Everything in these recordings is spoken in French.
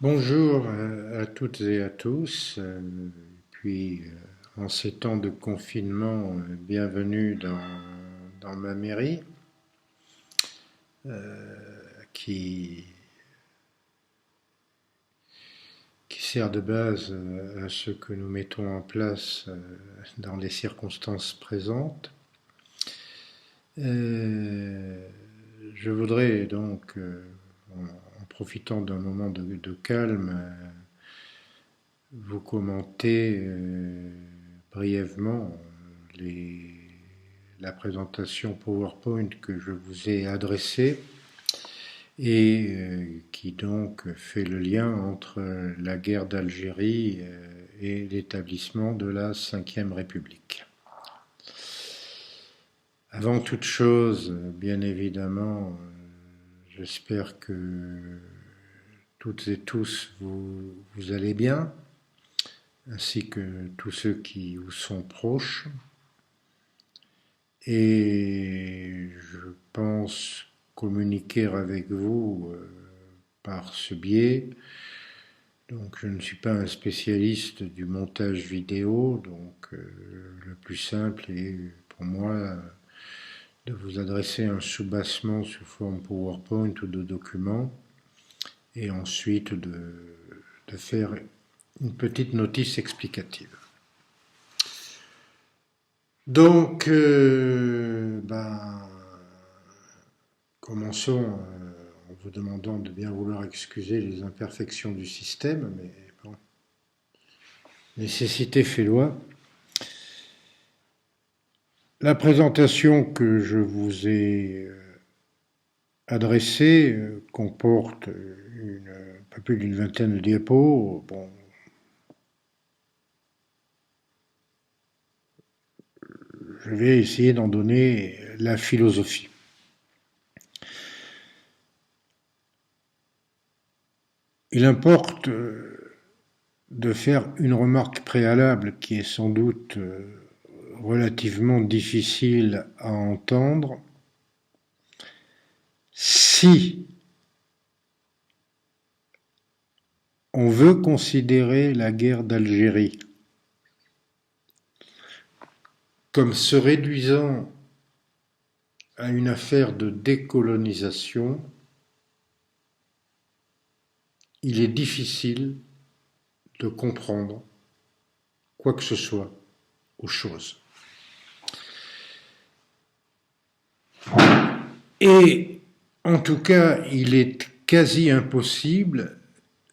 Bonjour à toutes et à tous. En ces temps de confinement, bienvenue dans ma mairie qui, qui sert de base à ce que nous mettons en place dans les circonstances présentes. Euh, je voudrais donc, en profitant d'un moment de calme, vous commenter brièvement les, la présentation PowerPoint que je vous ai adressée et qui donc fait le lien entre la guerre d'Algérie et l'établissement de la Ve République. Avant toute chose, bien évidemment, j'espère que toutes et tous vous allez bien, ainsi que tous ceux qui vous sont proches. Et je pense communiquer avec vous par ce biais. Donc je ne suis pas un spécialiste du montage vidéo, donc le plus simple est pour moi de vous adresser un soubassement sous forme PowerPoint ou de document et ensuite de faire une petite notice explicative. Donc, commençons en vous demandant de bien vouloir excuser les imperfections du système, mais bon, nécessité fait loi. La présentation que je vous ai adressée comporte un peu plus d'une vingtaine de diapos. Bon, je vais essayer d'en donner la philosophie. Il importe de faire une remarque préalable qui est sans doute relativement difficile à entendre. Si on veut considérer la guerre d'Algérie comme se réduisant à une affaire de décolonisation, il est difficile de comprendre quoi que ce soit aux choses. Et en tout cas, il est quasi impossible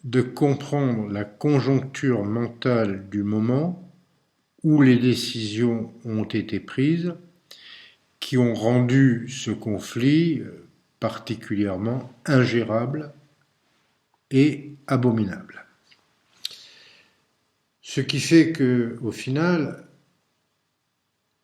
de comprendre la conjoncture mentale du moment où les décisions ont été prises qui ont rendu ce conflit particulièrement ingérable et abominable. Ce qui fait que, au final,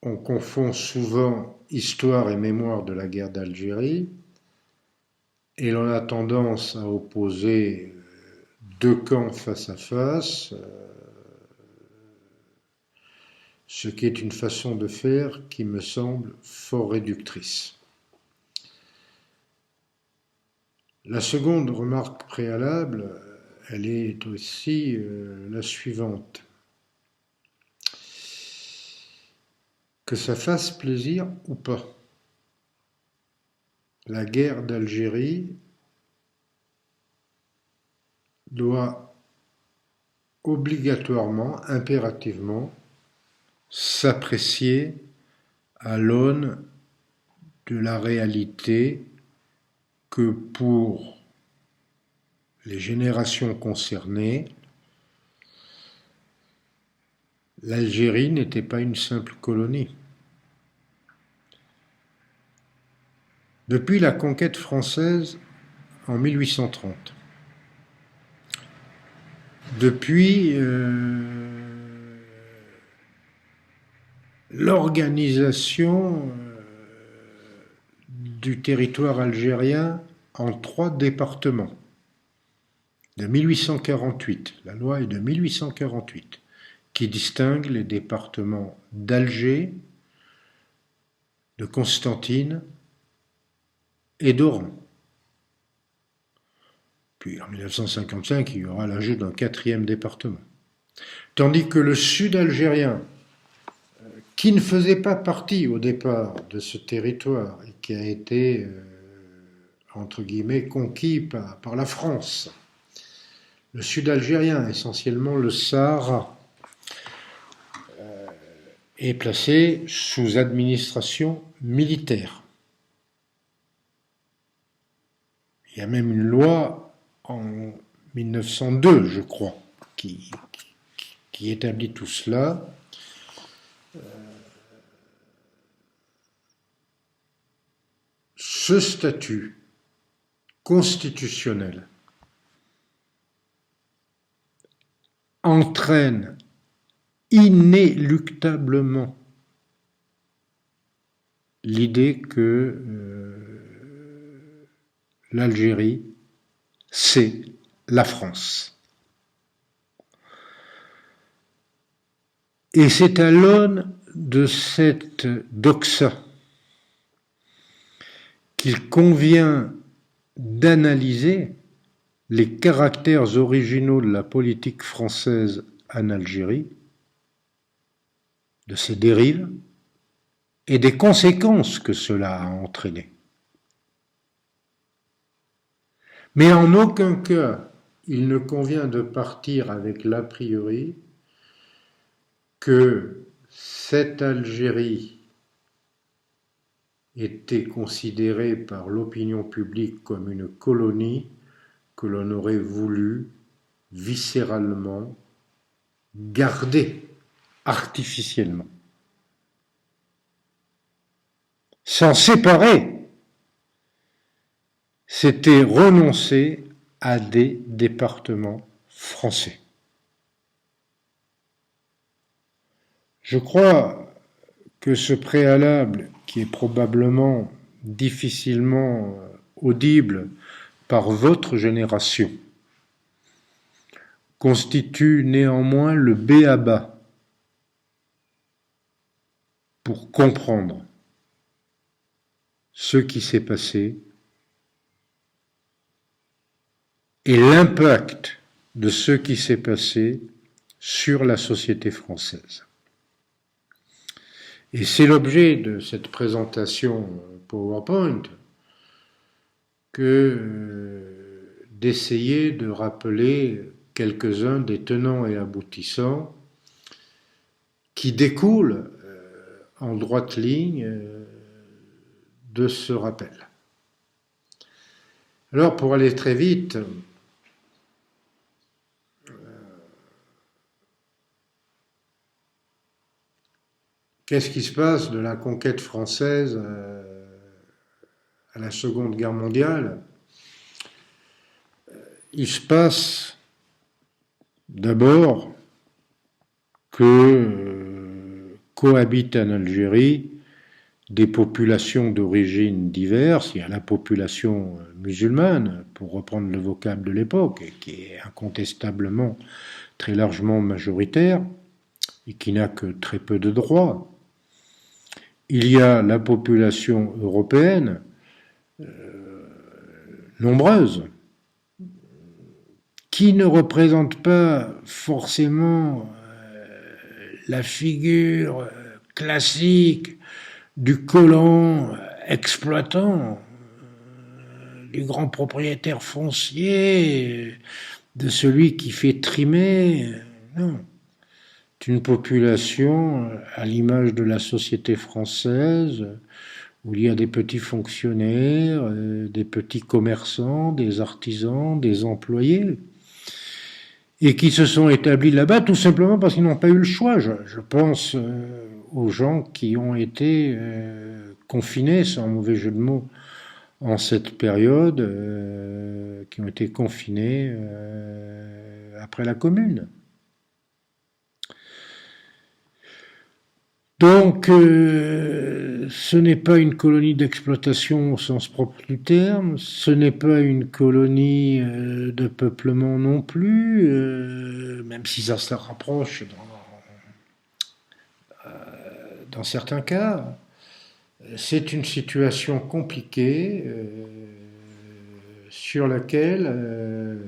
on confond souvent histoire et mémoire de la guerre d'Algérie et l'on a tendance à opposer deux camps face à face, ce qui est une façon de faire qui me semble fort réductrice. La seconde remarque préalable, elle est aussi la suivante. Que ça fasse plaisir ou pas, la guerre d'Algérie doit obligatoirement, impérativement, s'apprécier à l'aune de la réalité que pour les générations concernées, l'Algérie n'était pas une simple colonie. Depuis la conquête française en 1830, depuis l'organisation du territoire algérien en trois départements, de 1848, la loi est de 1848, qui distingue les départements d'Alger, de Constantine et d'Oran. Puis en 1955, il y aura l'ajout d'un quatrième département. Tandis que le sud algérien, qui ne faisait pas partie au départ de ce territoire et qui a été, entre guillemets, conquis par la France, le sud algérien, essentiellement le Sahara, est placé sous administration militaire. Il y a même une loi en 1902, je crois, qui établit tout cela. Ce statut constitutionnel entraîne inéluctablement l'idée que l'Algérie, c'est la France. Et c'est à l'aune de cette doxa qu'il convient d'analyser les caractères originaux de la politique française en Algérie, de ses dérives et des conséquences que cela a entraînées. Mais en aucun cas, il ne convient de partir avec l'a priori que cette Algérie était considérée par l'opinion publique comme une colonie que l'on aurait voulu viscéralement garder artificiellement. S'en séparer, c'était renoncer à des départements français. Je crois que ce préalable, qui est probablement difficilement audible par votre génération, constitue néanmoins le b.a.-ba pour comprendre ce qui s'est passé et l'impact de ce qui s'est passé sur la société française. Et c'est l'objet de cette présentation PowerPoint que d'essayer de rappeler quelques-uns des tenants et aboutissants qui découlent en droite ligne de ce rappel. Alors, pour aller très vite, qu'est-ce qui se passe de la conquête française à la Seconde Guerre mondiale? Il se passe d'abord que cohabitent en Algérie des populations d'origine diverses. Il y a la population musulmane, pour reprendre le vocable de l'époque, qui est incontestablement très largement majoritaire et qui n'a que très peu de droits. Il y a la population européenne, nombreuse, qui ne représente pas forcément la figure classique du colon exploitant, du grand propriétaire foncier, de celui qui fait trimer. Non. C'est une population à l'image de la société française, où il y a des petits fonctionnaires, des petits commerçants, des artisans, des employés, et qui se sont établis là-bas tout simplement parce qu'ils n'ont pas eu le choix. Je pense aux gens qui ont été confinés, sans mauvais jeu de mots, en cette période, qui ont été confinés après la Commune. Donc, ce n'est pas une colonie d'exploitation au sens propre du terme, ce n'est pas une colonie de peuplement non plus, même si ça se rapproche dans certains cas. C'est une situation compliquée, sur laquelle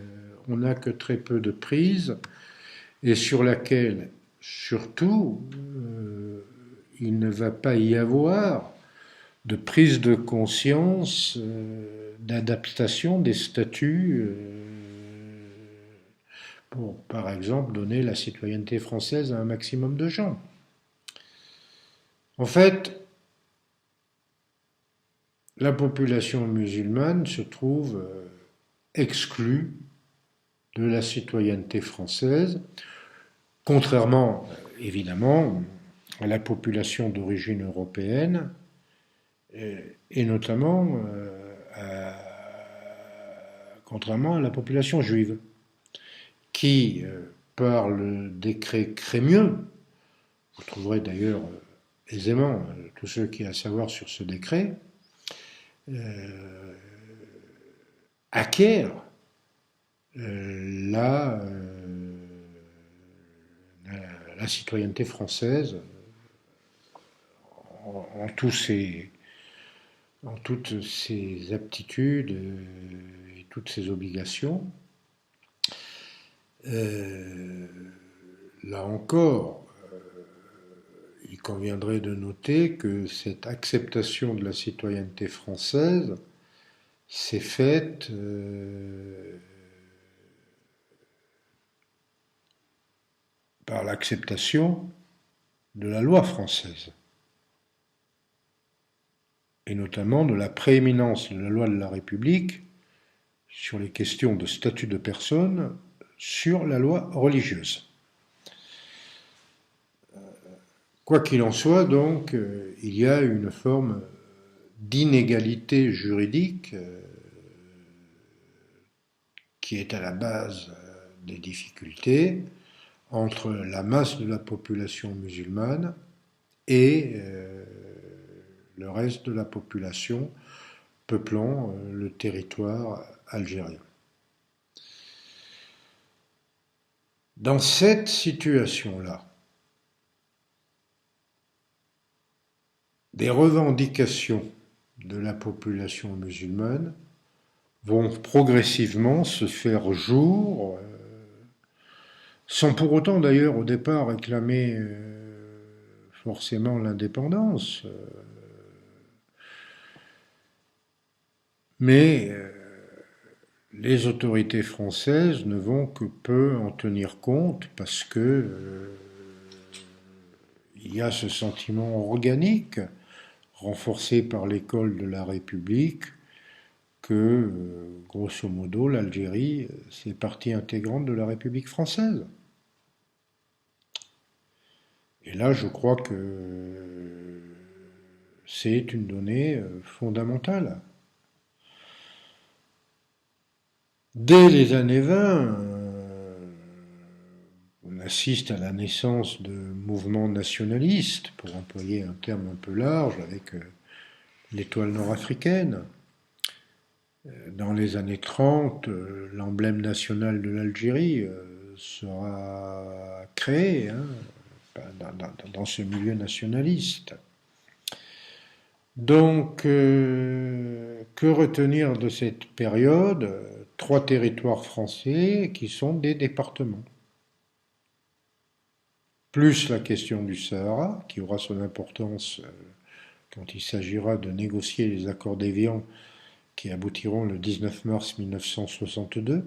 on n'a que très peu de prise et sur laquelle, surtout, il ne va pas y avoir de prise de conscience, d'adaptation des statuts pour, par exemple, donner la citoyenneté française à un maximum de gens. En fait, la population musulmane se trouve exclue de la citoyenneté française, contrairement, évidemment, à la population d'origine européenne, et notamment contrairement à la population juive, qui, par le décret Crémieux, vous trouverez d'ailleurs aisément tout ce qui est à savoir sur ce décret, acquiert la, la citoyenneté française en toutes ses aptitudes et toutes ses obligations. Là encore, il conviendrait de noter que cette acceptation de la citoyenneté française s'est faite par l'acceptation de la loi française, et notamment de la prééminence de la loi de la République sur les questions de statut de personne sur la loi religieuse. Quoi qu'il en soit, donc, il y a une forme d'inégalité juridique qui est à la base des difficultés entre la masse de la population musulmane et le reste de la population peuplant le territoire algérien. Dans cette situation-là, des revendications de la population musulmane vont progressivement se faire jour, sans pour autant d'ailleurs au départ réclamer forcément l'indépendance, mais les autorités françaises ne vont que peu en tenir compte parce que il y a ce sentiment organique renforcé par l'école de la République que, grosso modo, l'Algérie, c'est partie intégrante de la République française. Et là, je crois que c'est une donnée fondamentale. Dès les années 20, on assiste à la naissance de mouvements nationalistes, pour employer un terme un peu large, avec l'étoile nord-africaine. Dans les années 30, l'emblème national de l'Algérie sera créé dans ce milieu nationaliste. Donc, que retenir de cette période? 3 territoires français qui sont des départements. Plus la question du Sahara, qui aura son importance quand il s'agira de négocier les accords d'Évian qui aboutiront le 19 mars 1962.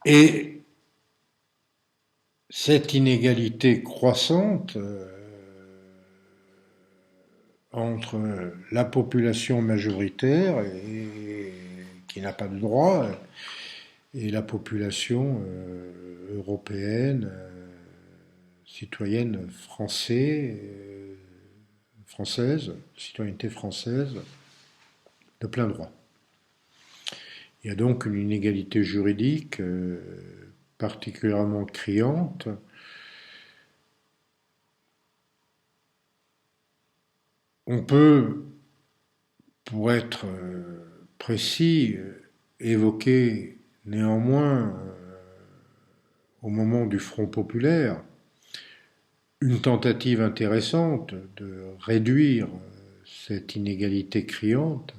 Et cette inégalité croissante entre la population majoritaire qui n'a pas de droit et la population européenne, citoyenne française, citoyenneté française, de plein droit. Il y a donc une inégalité juridique particulièrement criante. On peut, pour être précis, évoquer néanmoins, au moment du Front populaire, une tentative intéressante de réduire cette inégalité criante,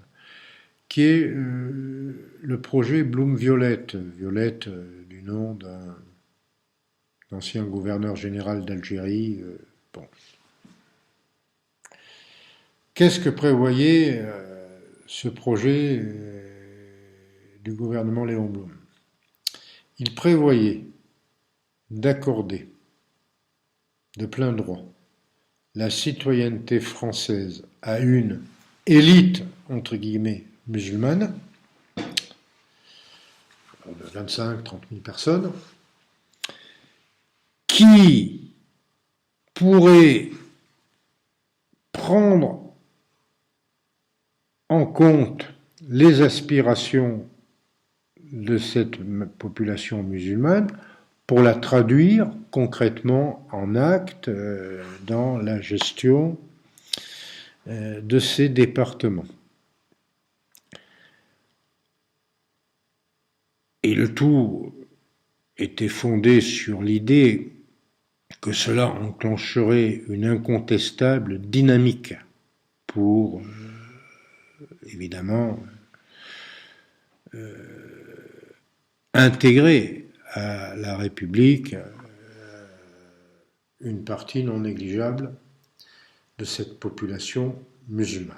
qui est le projet Bloem-Violette, Violette du nom d'un ancien gouverneur général d'Algérie. Bon. Qu'est-ce que prévoyait ce projet du gouvernement Léon Blum? Il prévoyait d'accorder de plein droit la citoyenneté française à une élite, entre guillemets, musulmane, de 25-30 000 personnes, qui pourrait prendre en compte les aspirations de cette population musulmane pour la traduire concrètement en actes dans la gestion de ces départements. Et le tout était fondé sur l'idée que cela enclencherait une incontestable dynamique pour, évidemment, intégrer à la République une partie non négligeable de cette population musulmane.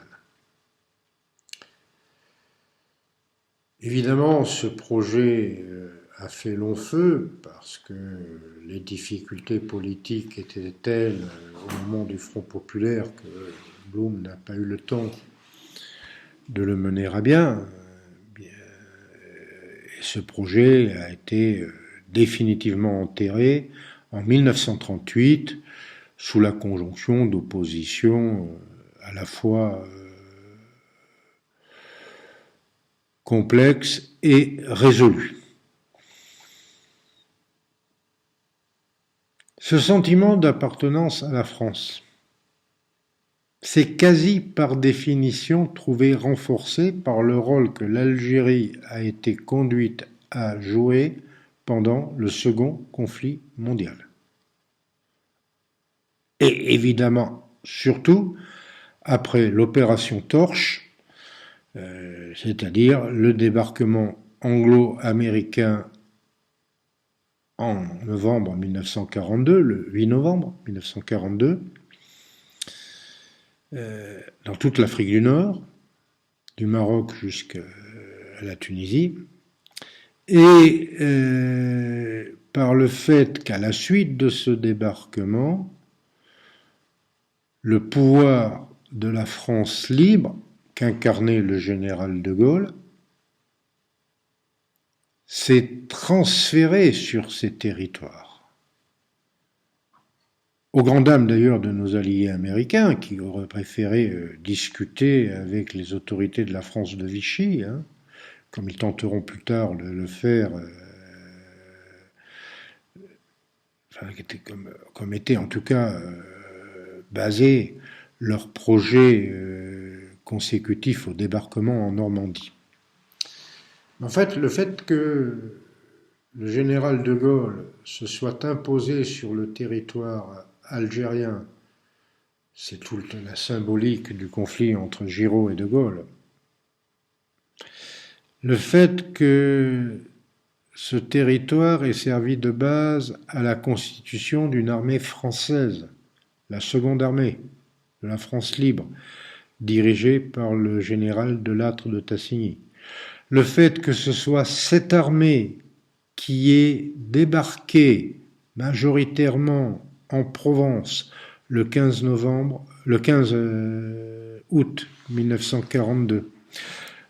Évidemment, ce projet a fait long feu parce que les difficultés politiques étaient telles au moment du Front populaire que Blum n'a pas eu le temps de le mener à bien. Et ce projet a été définitivement enterré en 1938 sous la conjonction d'oppositions à la fois complexes et résolues. Ce sentiment d'appartenance à la France s'est quasi par définition trouvé renforcé par le rôle que l'Algérie a été conduite à jouer pendant le second conflit mondial. Et évidemment, surtout, après l'opération Torche, c'est-à-dire le débarquement anglo-américain en novembre 1942, le 8 novembre 1942, dans toute l'Afrique du Nord, du Maroc jusqu'à la Tunisie, et par le fait qu'à la suite de ce débarquement, le pouvoir de la France libre, qu'incarnait le général de Gaulle, s'est transféré sur ces territoires. Au grand dam d'ailleurs de nos alliés américains, qui auraient préféré discuter avec les autorités de la France de Vichy, comme ils tenteront plus tard de le faire, comme était en tout cas basé leur projet consécutif au débarquement en Normandie. En fait, le fait que le général de Gaulle se soit imposé sur le territoire algérien, c'est toute la symbolique du conflit entre Giraud et de Gaulle. Le fait que ce territoire ait servi de base à la constitution d'une armée française, la seconde armée de la France libre, dirigée par le général Delattre de Tassigny. Le fait que ce soit cette armée qui ait débarqué majoritairement en Provence le 15 août 1942.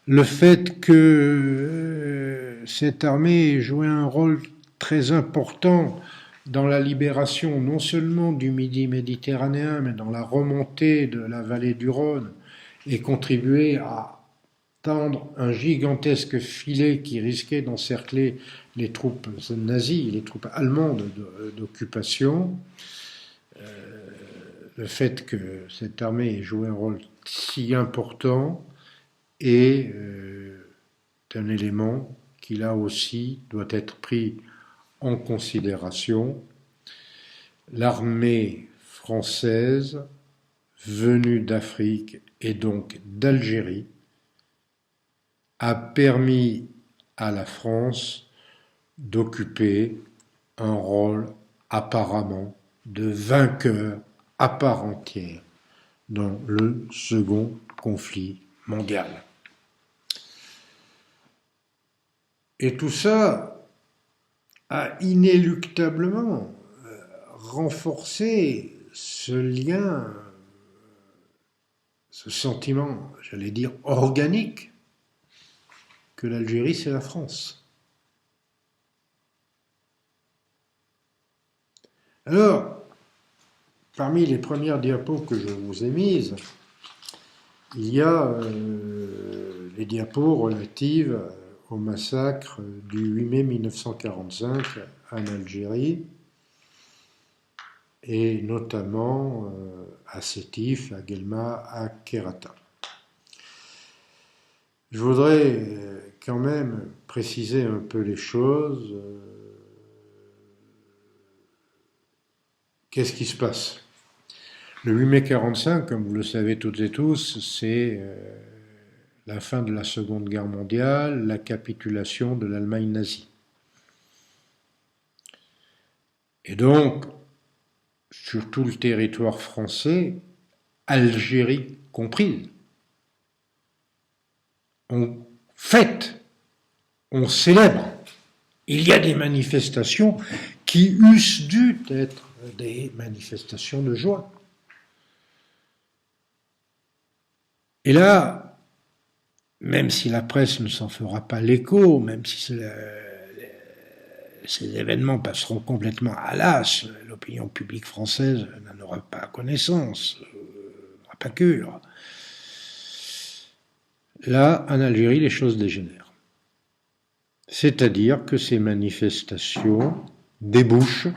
Le fait que cette armée ait joué un rôle très important dans la libération non seulement du Midi méditerranéen, mais dans la remontée de la vallée du Rhône, et contribué à tendre un gigantesque filet qui risquait d'encercler les troupes nazies, les troupes allemandes d'occupation. Le fait que cette armée ait joué un rôle si important est un élément qui là aussi doit être pris en considération. L'armée française venus d'Afrique et donc d'Algérie a permis à la France d'occuper un rôle apparemment de vainqueur à part entière dans le second conflit mondial. Et tout ça a inéluctablement renforcé ce lien, ce sentiment, j'allais dire, organique, que l'Algérie, c'est la France. Alors, parmi les premières diapos que je vous ai mises, il y a les diapos relatives au massacre du 8 mai 1945 en Algérie, et notamment à Sétif, à Guelma, à Kherrata. Je voudrais quand même préciser un peu les choses. Qu'est-ce qui se passe? Le 8 mai 1945, comme vous le savez toutes et tous, c'est la fin de la Seconde Guerre mondiale, la capitulation de l'Allemagne nazie. Et donc, sur tout le territoire français, Algérie comprise, on fête, on célèbre. Il y a des manifestations qui eussent dû être des manifestations de joie. Et là, même si la presse ne s'en fera pas l'écho, même si ces événements passeront complètement à l'as, l'opinion publique française n'en aura pas connaissance, n'aura pas cure. Là, en Algérie, les choses dégénèrent. C'est-à-dire que ces manifestations débouchent